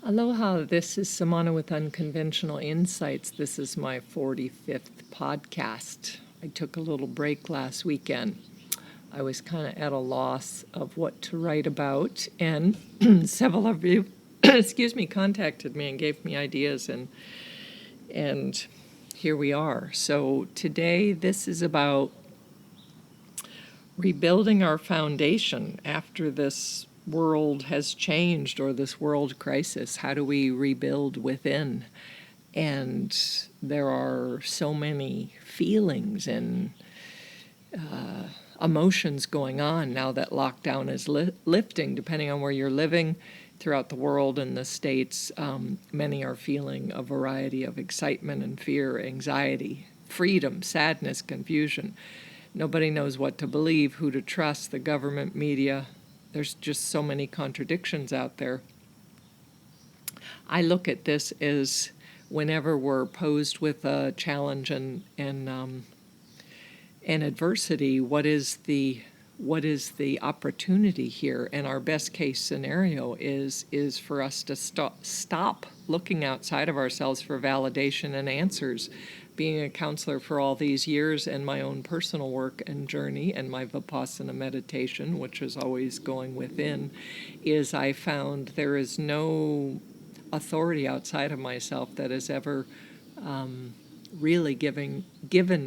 Aloha, this is Samana with Unconventional Insights. This is my 45th podcast. I took a little break last weekend. I was kind of at a loss of what to write about, and several of you, contacted me and gave me ideas, and here we are. So today, this is about rebuilding our foundation after this world has changed, or this world crisis. How do we rebuild within? And there are so many feelings and emotions going on now that lockdown is lifting, depending on where you're living throughout the world and the States. Many are feeling a variety of excitement and fear, anxiety, freedom, sadness, confusion. Nobody knows what to believe, who to trust, the government, media. There's just so many contradictions out there. I look at this as whenever we're posed with a challenge and adversity, what is the opportunity here? And our best case scenario is for us to stop looking outside of ourselves for validation and answers. Being a counselor for all these years, and my own personal work and journey, and my Vipassana meditation, which is always going within, is I found there is no authority outside of myself that has ever really given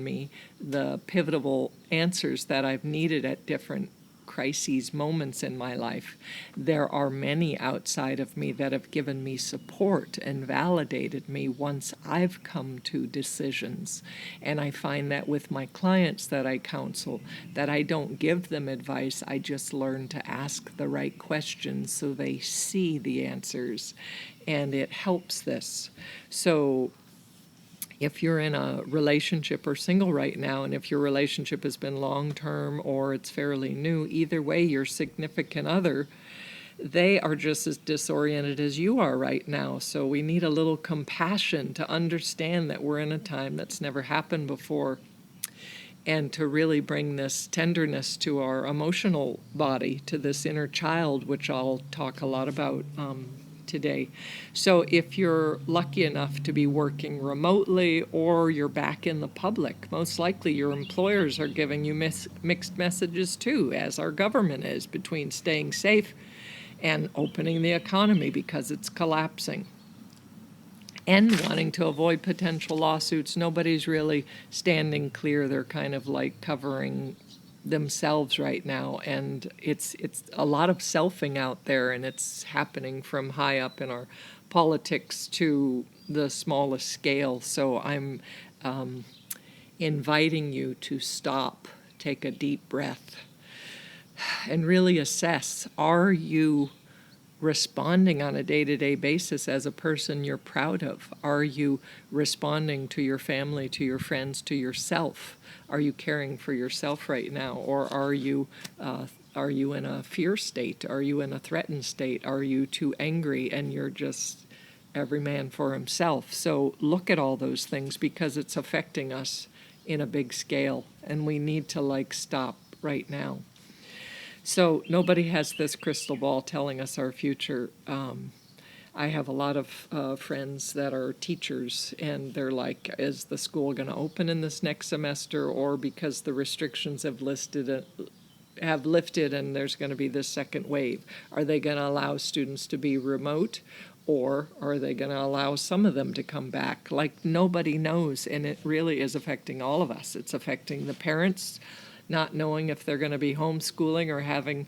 me the pivotal answers that I've needed at different crises, moments in my life. There are many outside of me that have given me support and validated me once I've come to decisions. And I find that with my clients that I counsel, that I don't give them advice, I just learn to ask the right questions so they see the answers. And it helps this. So if you're in a relationship or single right now, and if your relationship has been long-term or it's fairly new, either way, your significant other, they are just as disoriented as you are right now. So we need a little compassion to understand that we're in a time that's never happened before, and to really bring this tenderness to our emotional body, to this inner child, which I'll talk a lot about today. So if you're lucky enough to be working remotely, or you're back in the public, most likely your employers are giving you mixed messages too, as our government is, between staying safe and opening the economy because it's collapsing, and wanting to avoid potential lawsuits. Nobody's really standing clear. They're kind of like covering themselves right now, and it's a lot of selfing out there, and it's happening from high up in our politics to the smallest scale. So I'm inviting you to stop, take a deep breath, and really assess, are you responding on a day-to-day basis as a person you're proud of? Are you responding to your family, to your friends, to yourself? Are you caring for yourself right now? Or are you in a fear state? Are you in a threatened state? Are you too angry and you're just every man for himself? So look at all those things, because it's affecting us in a big scale, and we need to stop right now. So nobody has this crystal ball telling us our future. I have a lot of friends that are teachers, and they're like, is the school going to open in this next semester? Or because the restrictions have lifted and there's going to be this second wave, are they going to allow students to be remote? Or are they going to allow some of them to come back? Nobody knows, and it really is affecting all of us. It's affecting the parents, not knowing if they're going to be homeschooling or having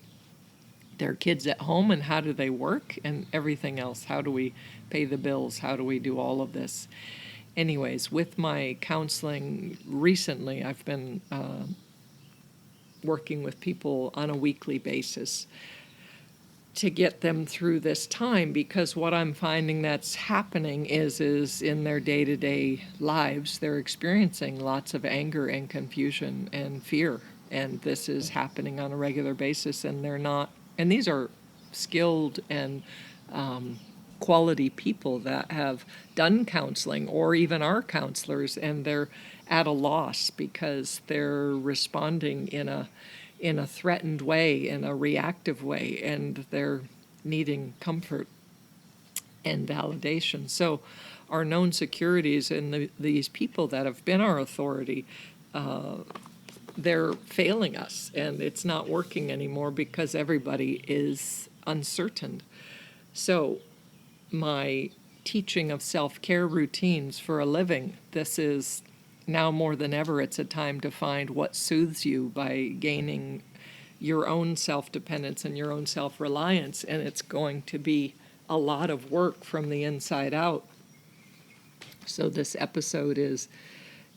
their kids at home, and how do they work, and everything else. How do we pay the bills? How do we do all of this? Anyways, with my counseling recently, I've been working with people on a weekly basis to get them through this time, because what I'm finding that's happening is in their day-to-day lives, they're experiencing lots of anger and confusion and fear, and this is happening on a regular basis, and they're not, and these are skilled and quality people that have done counseling or even are counselors, and they're at a loss because they're responding in a threatened way, in a reactive way, and they're needing comfort. and validation. So our known securities and these people that have been our authority, they're failing us, and it's not working anymore because everybody is uncertain. So my teaching of self-care routines for a living, this is now more than ever, it's a time to find what soothes you by gaining your own self-dependence and your own self-reliance, and it's going to be a lot of work from the inside out. So this episode is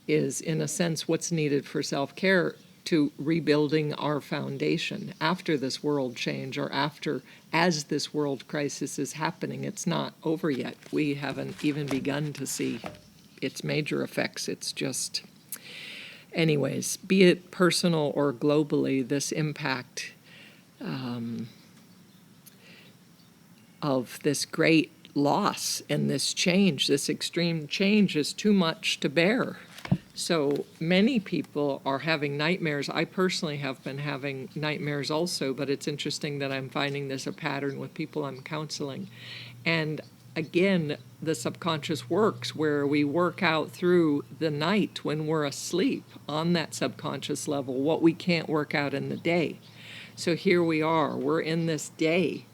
in a sense what's needed for self-care to rebuilding our foundation after this world change, or after, as this world crisis is happening. It's not over yet. We haven't even begun to see its major effects. It's just, anyways, be it personal or globally, this impact of this great loss and this change, this extreme change, is too much to bear. So many people are having nightmares. I personally have been having nightmares also, but it's interesting that I'm finding this a pattern with people I'm counseling. And again, the subconscious works where we work out through the night when we're asleep on that subconscious level what we can't work out in the day. So here we are, we're in this day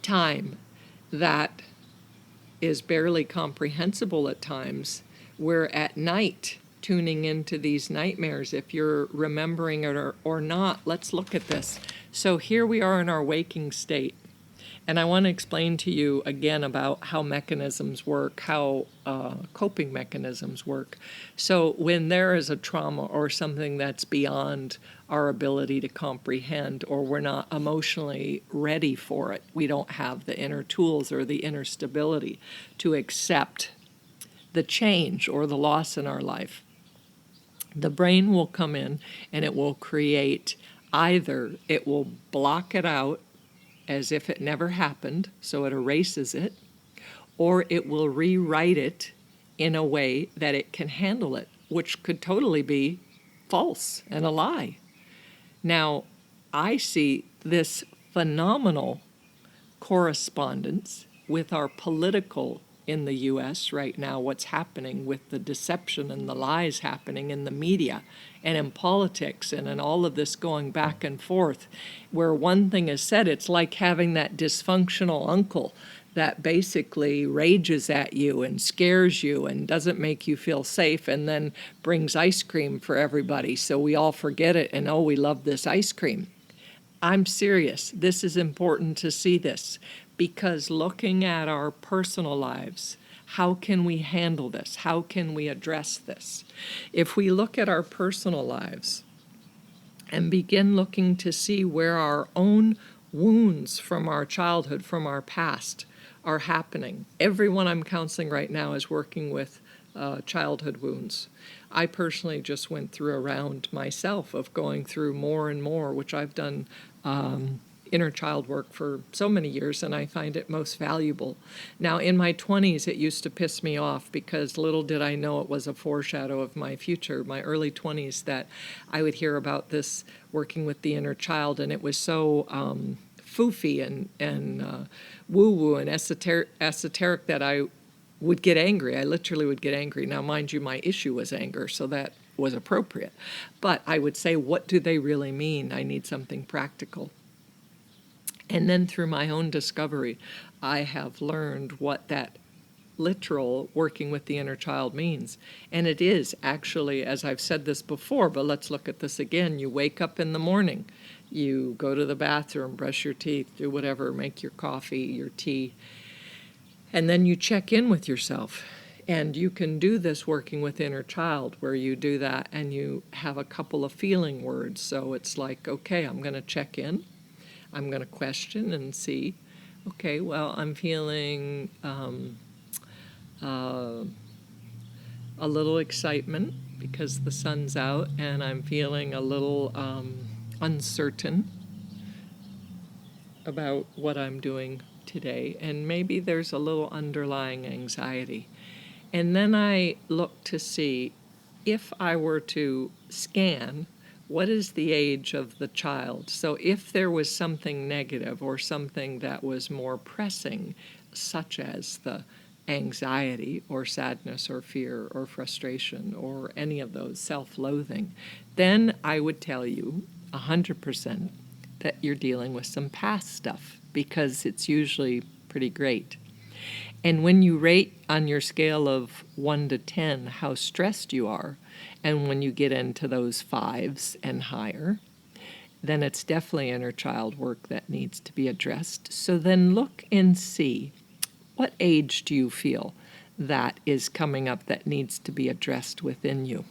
time that is barely comprehensible at times. We're at night tuning into these nightmares. If you're remembering it or not, let's look at this. So here we are in our waking state. And I want to explain to you again about how mechanisms work, how coping mechanisms work. So when there is a trauma or something that's beyond our ability to comprehend, or we're not emotionally ready for it, we don't have the inner tools or the inner stability to accept the change or the loss in our life, the brain will come in and it will create, either it will block it out as if it never happened, so it erases it, or it will rewrite it in a way that it can handle it, which could totally be false and a lie. Now, I see this phenomenal correspondence with our political in the U.S. right now, what's happening with the deception and the lies happening in the media and in politics and in all of this going back and forth, where one thing is said, it's like having that dysfunctional uncle that basically rages at you and scares you and doesn't make you feel safe, and then brings ice cream for everybody so we all forget it and, oh, we love this ice cream. I'm serious. This is important to see this, because looking at our personal lives, how can we handle this? How can we address this? If we look at our personal lives and begin looking to see where our own wounds from our childhood, from our past, are happening. Everyone I'm counseling right now is working with childhood wounds. I personally just went through a round myself of going through more and more, which I've done inner child work for so many years, and I find it most valuable. Now, in my 20s, it used to piss me off, because little did I know it was a foreshadow of my future, my early 20s, that I would hear about this working with the inner child, and it was so foofy and woo-woo and esoteric that I would get angry. I literally would get angry. Now, mind you, my issue was anger, so that was appropriate. But I would say, what do they really mean? I need something practical. And then through my own discovery, I have learned what that literal working with the inner child means. And it is actually, as I've said this before, but let's look at this again. You wake up in the morning, you go to the bathroom, brush your teeth, do whatever, make your coffee, your tea, and then you check in with yourself. And you can do this working with inner child, where you do that and you have a couple of feeling words. So it's like, okay, I'm going to check in. I'm going to question and see, okay, well, I'm feeling a little excitement because the sun's out, and I'm feeling a little uncertain about what I'm doing today, and maybe there's a little underlying anxiety. And then I look to see if I were to scan what is the age of the child? So if there was something negative or something that was more pressing, such as the anxiety or sadness or fear or frustration or any of those, self-loathing, then I would tell you 100% that you're dealing with some past stuff, because it's usually pretty great. And when you rate on your scale of 1 to 10 how stressed you are, and when you get into those 5s and higher, then it's definitely inner child work that needs to be addressed. So then look and see, what age do you feel that is coming up that needs to be addressed within you?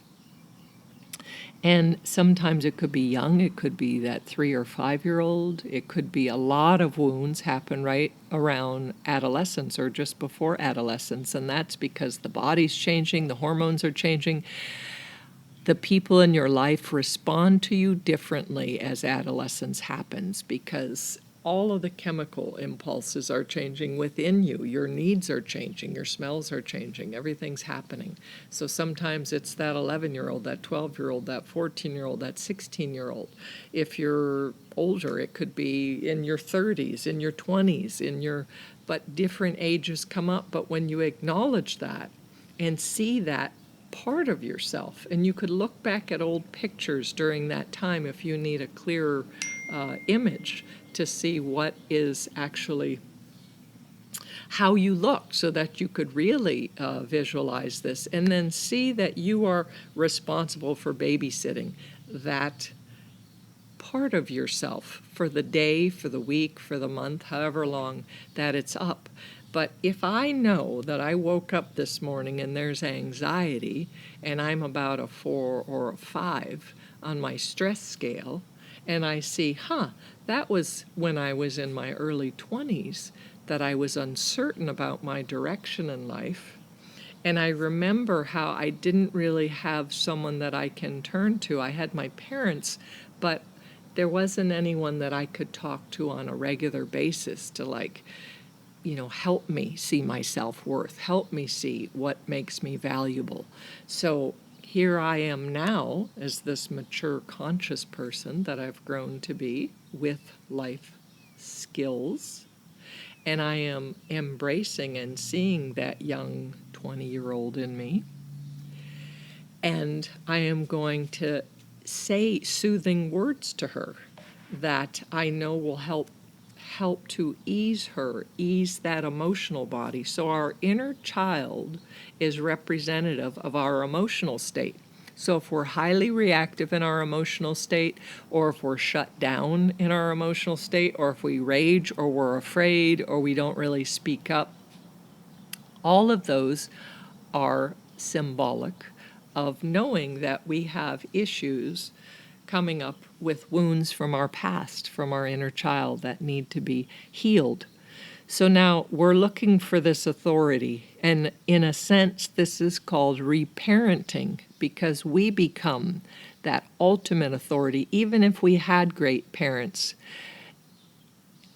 And sometimes it could be young, it could be that 3 or 5-year-old, it could be a lot of wounds happen right around adolescence or just before adolescence, and that's because the body's changing, the hormones are changing. The people in your life respond to you differently as adolescence happens, because all of the chemical impulses are changing within you. Your needs are changing, your smells are changing, everything's happening. So sometimes it's that 11-year-old, that 12-year-old, that 14-year-old, that 16-year-old. If you're older, it could be in your 30s, in your 20s, but different ages come up. But when you acknowledge that and see that part of yourself, and you could look back at old pictures during that time if you need a clearer image to see what is actually how you look, so that you could really visualize this, and then see that you are responsible for babysitting that part of yourself for the day, for the week, for the month, however long that it's up. But if I know that I woke up this morning and there's anxiety and I'm about a 4 or a 5 on my stress scale, and I see, that was when I was in my early 20s that I was uncertain about my direction in life. And I remember how I didn't really have someone that I can turn to. I had my parents, but there wasn't anyone that I could talk to on a regular basis to help me see my self-worth, help me see what makes me valuable. So here I am now as this mature, conscious person that I've grown to be with life skills. And I am embracing and seeing that young 20-year-old in me. And I am going to say soothing words to her that I know will help to ease that emotional body. So our inner child is representative of our emotional state. So if we're highly reactive in our emotional state, or if we're shut down in our emotional state, or if we rage, or we're afraid, or we don't really speak up, all of those are symbolic of knowing that we have issues coming up with wounds from our past, from our inner child, that need to be healed. So now we're looking for this authority, and in a sense this is called reparenting, because we become that ultimate authority. Even if we had great parents,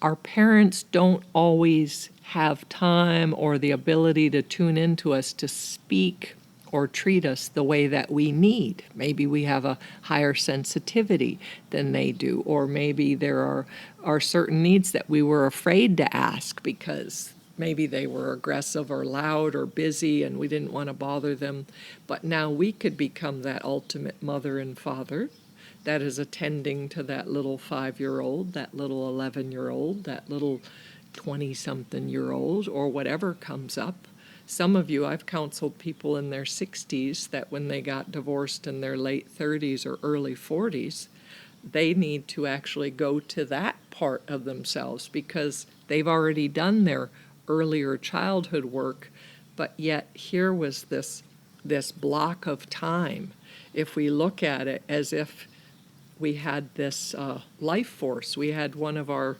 our parents don't always have time or the ability to tune into us to speak or treat us the way that we need. Maybe we have a higher sensitivity than they do, or maybe there are certain needs that we were afraid to ask because maybe they were aggressive or loud or busy and we didn't want to bother them. But now we could become that ultimate mother and father that is attending to that little 5-year-old, that little 11-year-old, that little 20-something-year-old, or whatever comes up. Some of you, I've counseled people in their 60s that when they got divorced in their late 30s or early 40s, they need to actually go to that part of themselves because they've already done their earlier childhood work, but yet here was this block of time. If we look at it as if we had this life force, we had one of our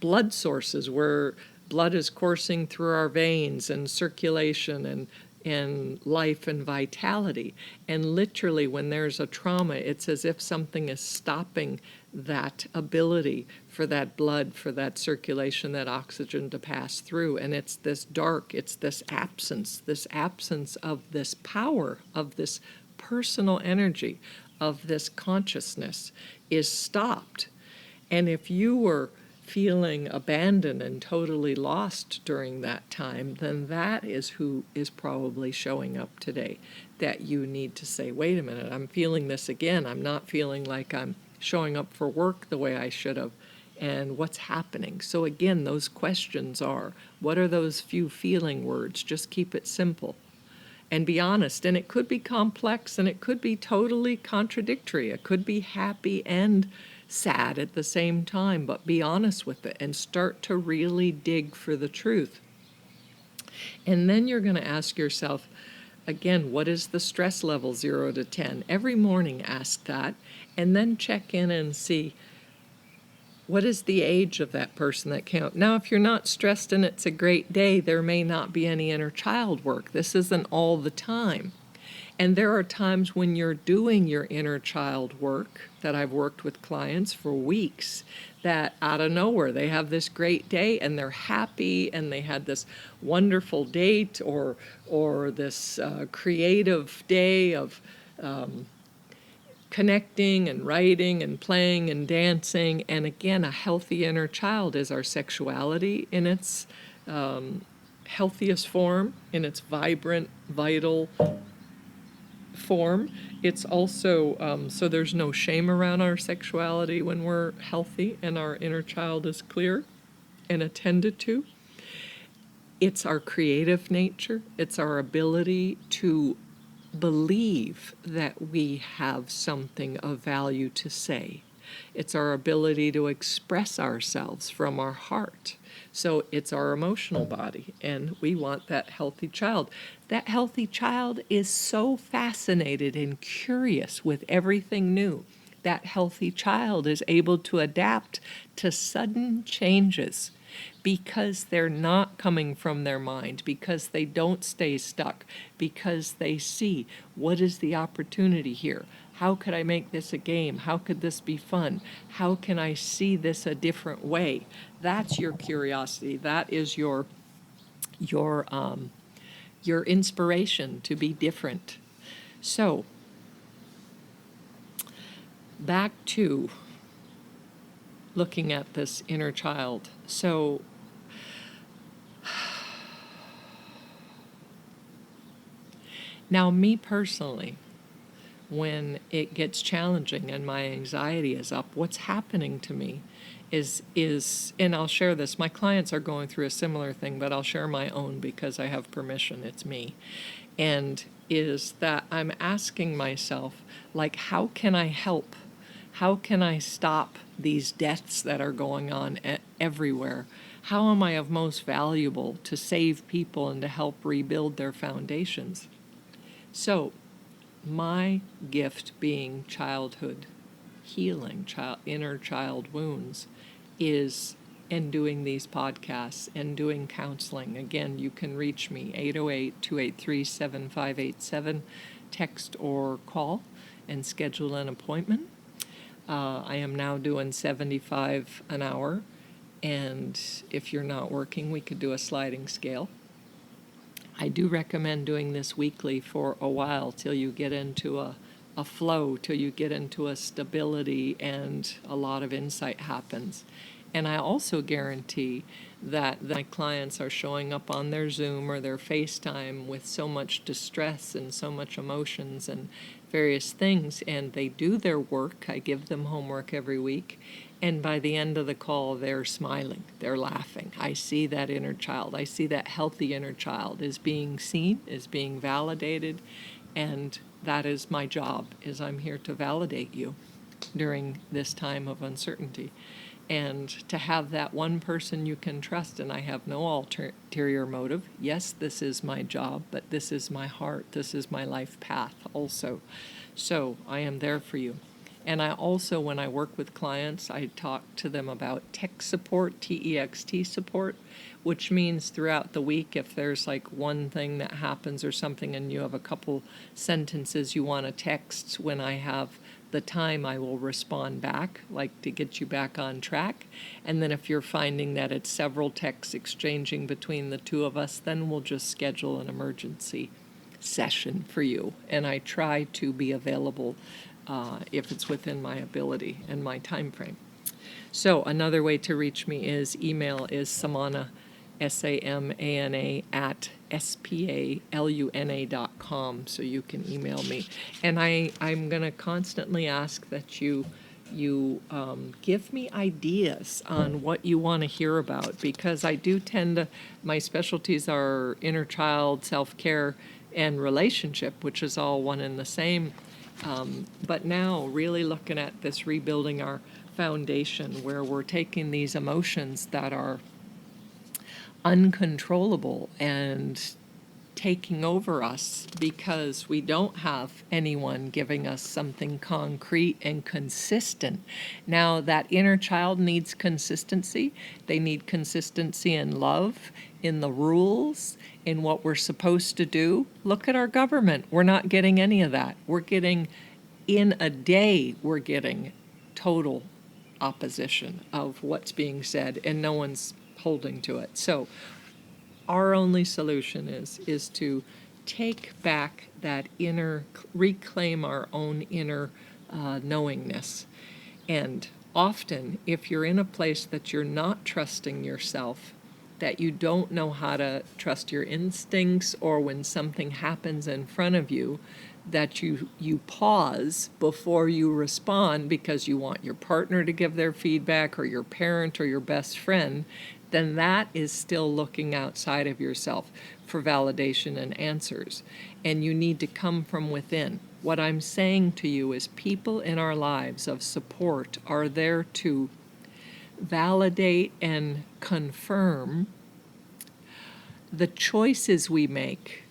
blood sources where blood is coursing through our veins and circulation and life and vitality. And literally when there's a trauma, it's as if something is stopping that ability for that blood, for that circulation, that oxygen to pass through. And it's this dark, it's this absence of this power, of this personal energy, of this consciousness is stopped. And if you were feeling abandoned and totally lost during that time, then that is who is probably showing up today. That you need to say, wait a minute, I'm feeling this again. I'm not feeling like I'm showing up for work the way I should have. And what's happening? So again, those questions are, what are those few feeling words? Just keep it simple and be honest. And it could be complex and it could be totally contradictory. It could be happy and sad at the same time, but be honest with it and start to really dig for the truth. And then you're going to ask yourself, again, what is the stress level 0 to 10? Every morning ask that, and then check in and see, what is the age of that person that came up? Now, if you're not stressed and it's a great day, there may not be any inner child work. This isn't all the time. And there are times when you're doing your inner child work that I've worked with clients for weeks, that out of nowhere they have this great day and they're happy and they had this wonderful date or this creative day of connecting and writing and playing and dancing. And again, a healthy inner child is our sexuality in its healthiest form, in its vibrant, vital form. It's also, so there's no shame around our sexuality when we're healthy and our inner child is clear and attended to. It's our creative nature. It's our ability to believe that we have something of value to say. It's our ability to express ourselves from our heart. So it's our emotional body, and we want that healthy child. That healthy child is so fascinated and curious with everything new. That healthy child is able to adapt to sudden changes because they're not coming from their mind, because they don't stay stuck, because they see, what is the opportunity here? How could I make this a game? How could this be fun? How can I see this a different way? That's your curiosity. That is your inspiration to be different. So, back to looking at this inner child. So, now me personally, when it gets challenging and my anxiety is up, what's happening to me is, and I'll share this, my clients are going through a similar thing, but I'll share my own because I have permission, it's me, and is that I'm asking myself, like, how can I help? How can I stop these deaths that are going on everywhere? How am I of most valuable to save people and to help rebuild their foundations? So, my gift being childhood healing, inner child wounds, is in doing these podcasts and doing counseling. Again, you can reach me 808-283-7587, text or call and schedule an appointment. I am now doing $75 an hour, and if you're not working, we could do a sliding scale. I do recommend doing this weekly for a while till you get into a flow, till you get into a stability and a lot of insight happens. And I also guarantee that my clients are showing up on their Zoom or their FaceTime with so much distress and so much emotions and various things, and they do their work. I give them homework every week, and by the end of the call, they're smiling, they're laughing. I see that inner child. I see that healthy inner child is being seen, is being validated, and that is my job, is I'm here to validate you during this time of uncertainty. And to have that one person you can trust, and I have no ulterior motive. Yes, this is my job, but this is my heart. This is my life path also. So I am there for you. And I also, when I work with clients, I talk to them about tech support, TEXT support, which means throughout the week, if there's like one thing that happens or something and you have a couple sentences you want to text, when I have the time, I will respond back, like to get you back on track. And then if you're finding that it's several texts exchanging between the two of us, then we'll just schedule an emergency session for you. And I try to be available if it's within my ability and my time frame. So another way to reach me is email is Samana, SAMANA at SPALUNA.com, so you can email me. And I'm going to constantly ask that you give me ideas on what you want to hear about, because I do tend to, my specialties are inner child, self-care, and relationship, which is all one and the same. But now really looking at this rebuilding our foundation, where we're taking these emotions that are uncontrollable and taking over us because we don't have anyone giving us something concrete and consistent. Now, that inner child needs consistency. They need consistency in love, in the rules, in what we're supposed to do. Look at our government. We're not getting any of that. We're getting, in a day, we're getting total opposition of what's being said, and no one's holding to it. So our only solution is to take back that inner, reclaim our own inner knowingness. And often, if you're in a place that you're not trusting yourself, that you don't know how to trust your instincts, or when something happens in front of you, that you pause before you respond because you want your partner to give their feedback, or your parent, or your best friend, then that is still looking outside of yourself for validation and answers. And you need to come from within. What I'm saying to you is, people in our lives of support are there to validate and confirm the choices we make.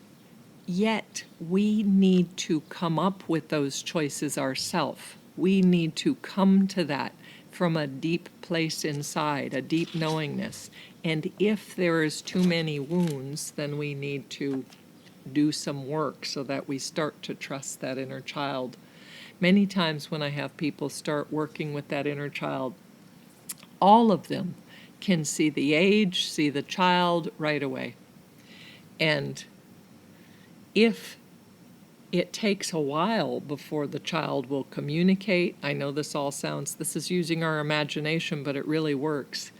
Yet we need to come up with those choices ourselves. We need to come to that from a deep place inside, a deep knowingness. And if there is too many wounds, then we need to do some work so that we start to trust that inner child. Many times when I have people start working with that inner child, all of them can see the age, see the child right away. And if it takes a while before the child will communicate, I know this is using our imagination, but it really works,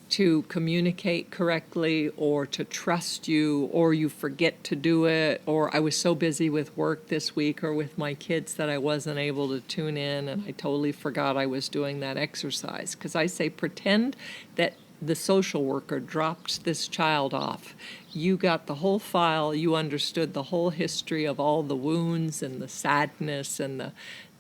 to communicate correctly, or to trust you, or you forget to do it, or I was so busy with work this week or with my kids that I wasn't able to tune in, and I totally forgot I was doing that exercise. Because I say, pretend that the social worker dropped this child off. You got the whole file, you understood the whole history of all the wounds and the sadness and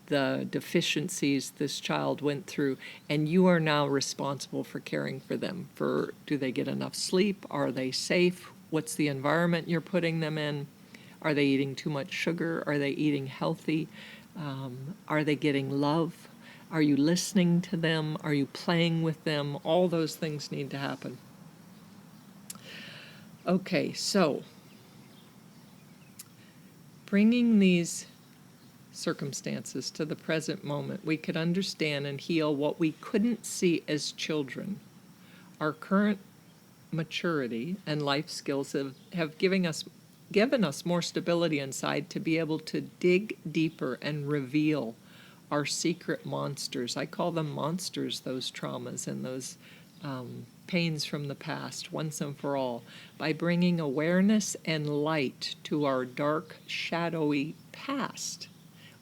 the deficiencies this child went through, and you are now responsible for caring for them. For, do they get enough sleep? Are they safe? What's the environment you're putting them in? Are they eating too much sugar? Are they eating healthy? Are they getting love? Are you listening to them? Are you playing with them? All those things need to happen. Okay, so bringing these circumstances to the present moment, we could understand and heal what we couldn't see as children. Our current maturity and life skills have given us more stability inside to be able to dig deeper and reveal our secret monsters. I call them monsters, those traumas and those pains from the past, once and for all, by bringing awareness and light to our dark, shadowy past.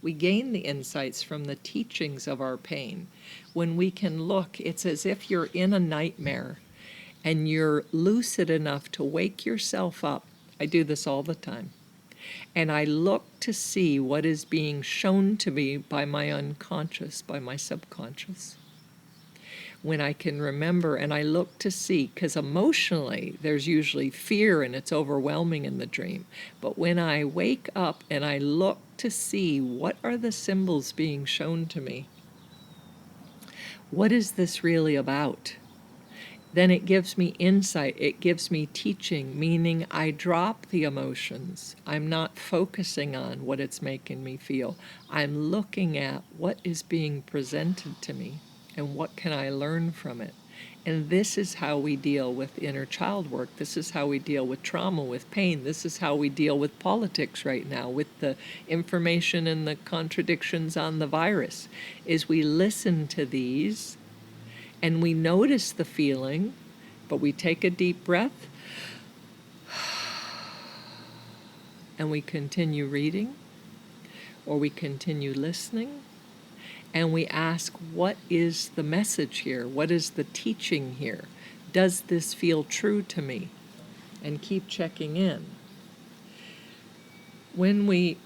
We gain the insights from the teachings of our pain. When we can look, it's as if you're in a nightmare and you're lucid enough to wake yourself up. I do this all the time. And I look to see what is being shown to me by my unconscious, by my subconscious. When I can remember, and I look to see, because emotionally there's usually fear and it's overwhelming in the dream. But when I wake up and I look to see what are the symbols being shown to me, what is this really about? then it gives me insight, it gives me teaching, meaning I drop the emotions. I'm not focusing on what it's making me feel. I'm looking at what is being presented to me and what can I learn from it. And this is how we deal with inner child work. This is how we deal with trauma, with pain. This is how we deal with politics right now, with the information and the contradictions on the virus, is we listen to these and we notice the feeling, but we take a deep breath and we continue reading or we continue listening and we ask, what is the message here? What is the teaching here? Does this feel true to me? And keep checking in. When we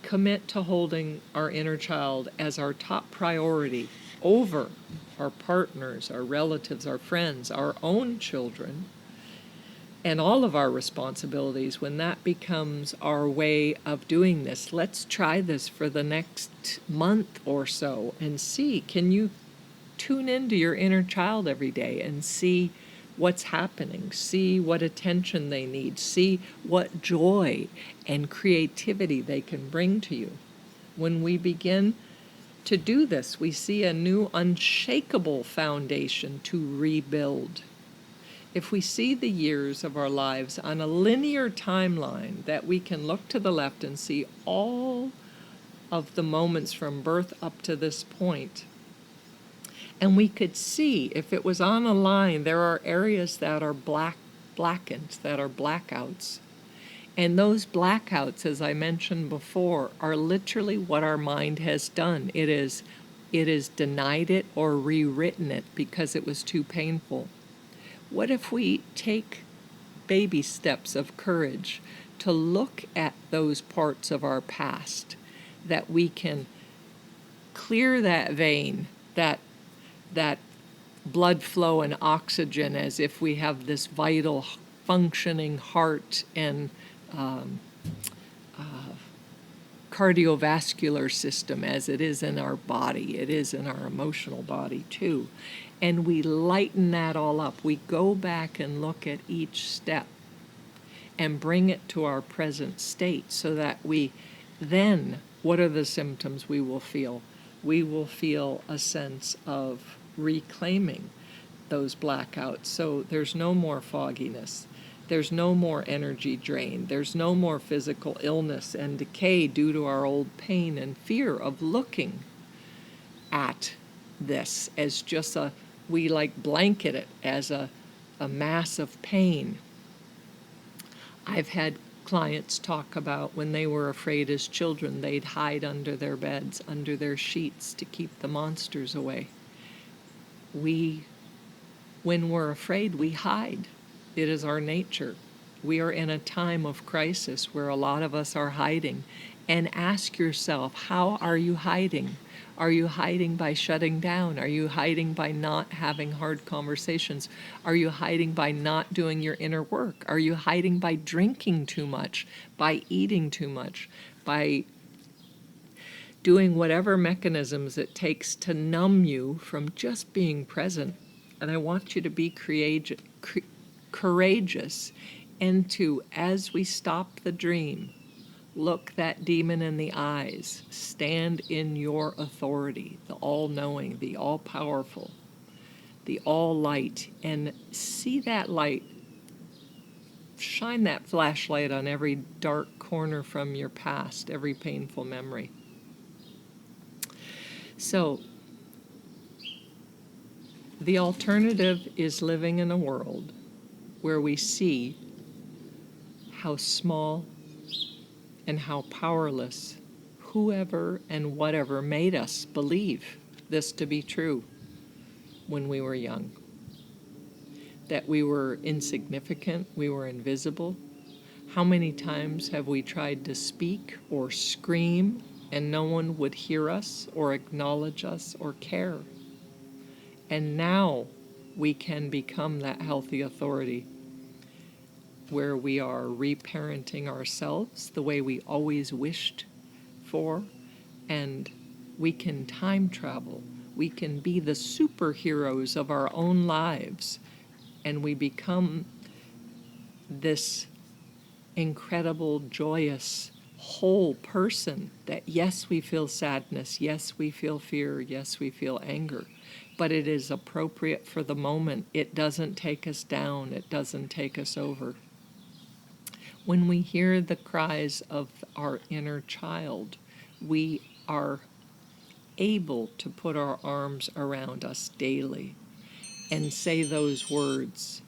commit to holding our inner child as our top priority over our partners, our relatives, our friends, our own children, and all of our responsibilities, when that becomes our way of doing this, let's try this for the next month or so and see, can you tune into your inner child every day and see what's happening, see what attention they need, see what joy and creativity they can bring to you. When we begin to do this, we see a new unshakable foundation to rebuild. If we see the years of our lives on a linear timeline, that we can look to the left and see all of the moments from birth up to this point, and we could see, if it was on a line, there are areas that are blackened, that are blackouts. And those blackouts, as I mentioned before, are literally what our mind has done. It is denied it or rewritten it because it was too painful. What if we take baby steps of courage to look at those parts of our past, that we can clear that vein, that blood flow and oxygen, as if we have this vital functioning heart and cardiovascular system as it is in our body, it is in our emotional body too. And we lighten that all up. We go back and look at each step and bring it to our present state so that we then, what are the symptoms we will feel? We will feel a sense of reclaiming those blackouts. So there's no more fogginess. There's no more energy drain. There's no more physical illness and decay due to our old pain and fear of looking at this as just we like blanket it as a mass of pain. I've had clients talk about when they were afraid as children, they'd hide under their beds, under their sheets to keep the monsters away. When we're afraid, we hide. It is our nature. We are in a time of crisis where a lot of us are hiding. And ask yourself, how are you hiding? Are you hiding by shutting down? Are you hiding by not having hard conversations? Are you hiding by not doing your inner work? Are you hiding by drinking too much, by eating too much, by doing whatever mechanisms it takes to numb you from just being present? And I want you to be courageous and to, as we stop the dream, look that demon in the eyes, stand in your authority, the all-knowing, the all-powerful, the all-light, and see that light. Shine that flashlight on every dark corner from your past, every painful memory. So, the alternative is living in a world where we see how small and how powerless whoever and whatever made us believe this to be true when we were young. That we were insignificant, we were invisible. How many times have we tried to speak or scream and no one would hear us or acknowledge us or care? And now we can become that healthy authority where we are reparenting ourselves the way we always wished for, and we can time travel. We can be the superheroes of our own lives and we become this incredible, joyous, whole person that, yes, we feel sadness, yes, we feel fear, yes, we feel anger, but it is appropriate for the moment. It doesn't take us down, it doesn't take us over. When we hear the cries of our inner child, we are able to put our arms around us daily and say those words,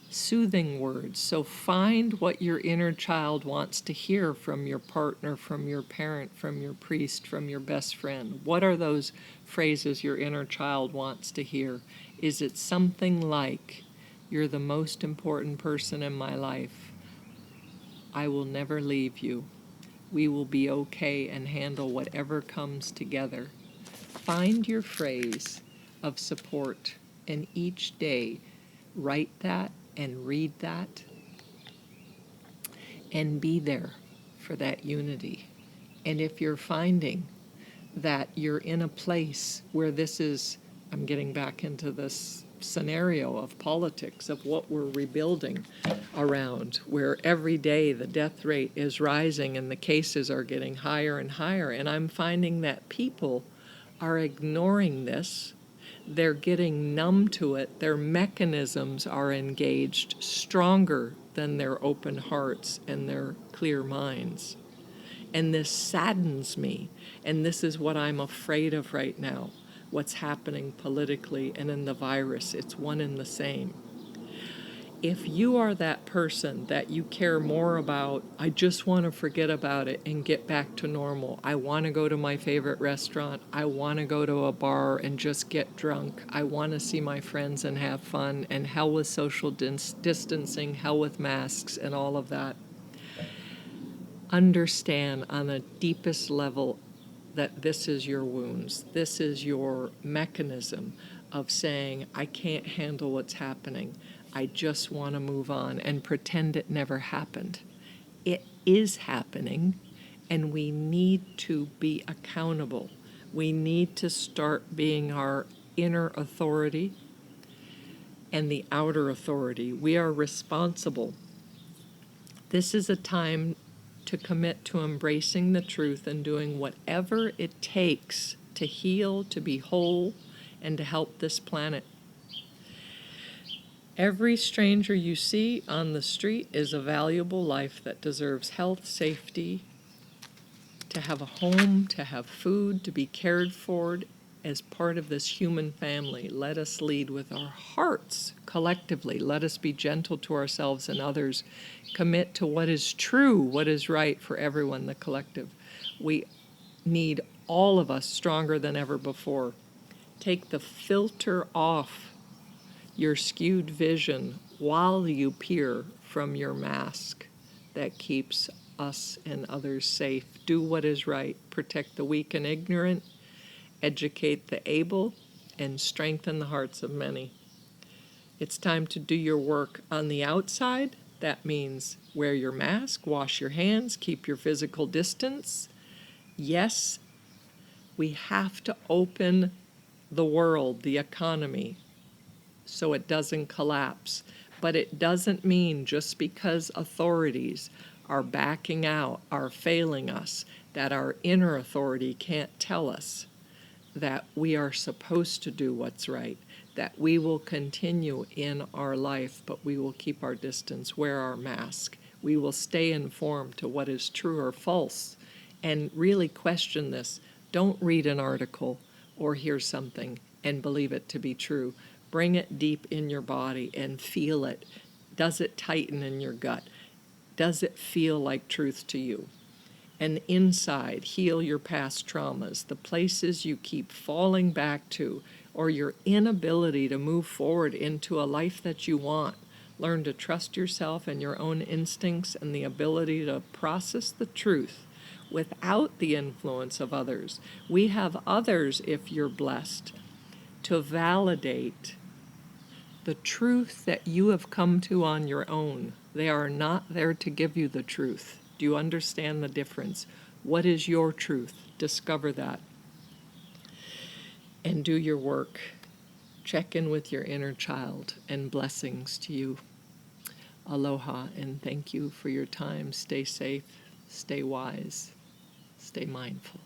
soothing words. So find what your inner child wants to hear from your partner, from your parent, from your priest, from your best friend. What are those phrases your inner child wants to hear? Is it something like, "You're the most important person in my life. I will never leave you. We will be okay and handle whatever comes together"? Find your phrase of support, and each day write that and read that and be there for that unity. And if you're finding that you're in a place where this is, I'm getting back into this scenario of politics, of what we're rebuilding around, where every day the death rate is rising and the cases are getting higher and higher, and I'm finding that people are ignoring this. They're getting numb to it. Their mechanisms are engaged stronger than their open hearts and their clear minds. And this saddens me. And this is what I'm afraid of right now, what's happening politically and in the virus. It's one and the same. If you are that person that you care more about, I just want to forget about it and get back to normal. I want to go to my favorite restaurant. I want to go to a bar and just get drunk. I want to see my friends and have fun, and hell with social distancing, hell with masks and all of that. Understand on the deepest level that this is your wounds. This is your mechanism of saying, I can't handle what's happening. I just want to move on and pretend it never happened. It is happening, and we need to be accountable. We need to start being our inner authority and the outer authority. We are responsible. This is a time to commit to embracing the truth and doing whatever it takes to heal, to be whole, and to help this planet. Every stranger you see on the street is a valuable life that deserves health, safety, to have a home, to have food, to be cared for as part of this human family. Let us lead with our hearts collectively. Let us be gentle to ourselves and others. Commit to what is true, what is right for everyone, the collective. We need all of us stronger than ever before. Take the filter off your skewed vision while you peer from your mask that keeps us and others safe. Do what is right. Protect the weak and ignorant. Educate the able, and strengthen the hearts of many. It's time to do your work on the outside. That means wear your mask, wash your hands, keep your physical distance. Yes, we have to open the world, the economy, so it doesn't collapse. But it doesn't mean just because authorities are backing out, are failing us, that our inner authority can't tell us that we are supposed to do what's right, that we will continue in our life, but we will keep our distance, wear our mask. We will stay informed to what is true or false, and really question this. Don't read an article or hear something and believe it to be true. Bring it deep in your body and feel it. Does it tighten in your gut? Does it feel like truth to you? And inside, heal your past traumas, the places you keep falling back to, or your inability to move forward into a life that you want. Learn to trust yourself and your own instincts and the ability to process the truth without the influence of others. We have others, if you're blessed, to validate the truth that you have come to on your own. They are not there to give you the truth. Do you understand the difference? What is your truth? Discover that and do your work. Check in with your inner child, and blessings to you. Aloha, and thank you for your time. Stay safe, stay wise, stay mindful.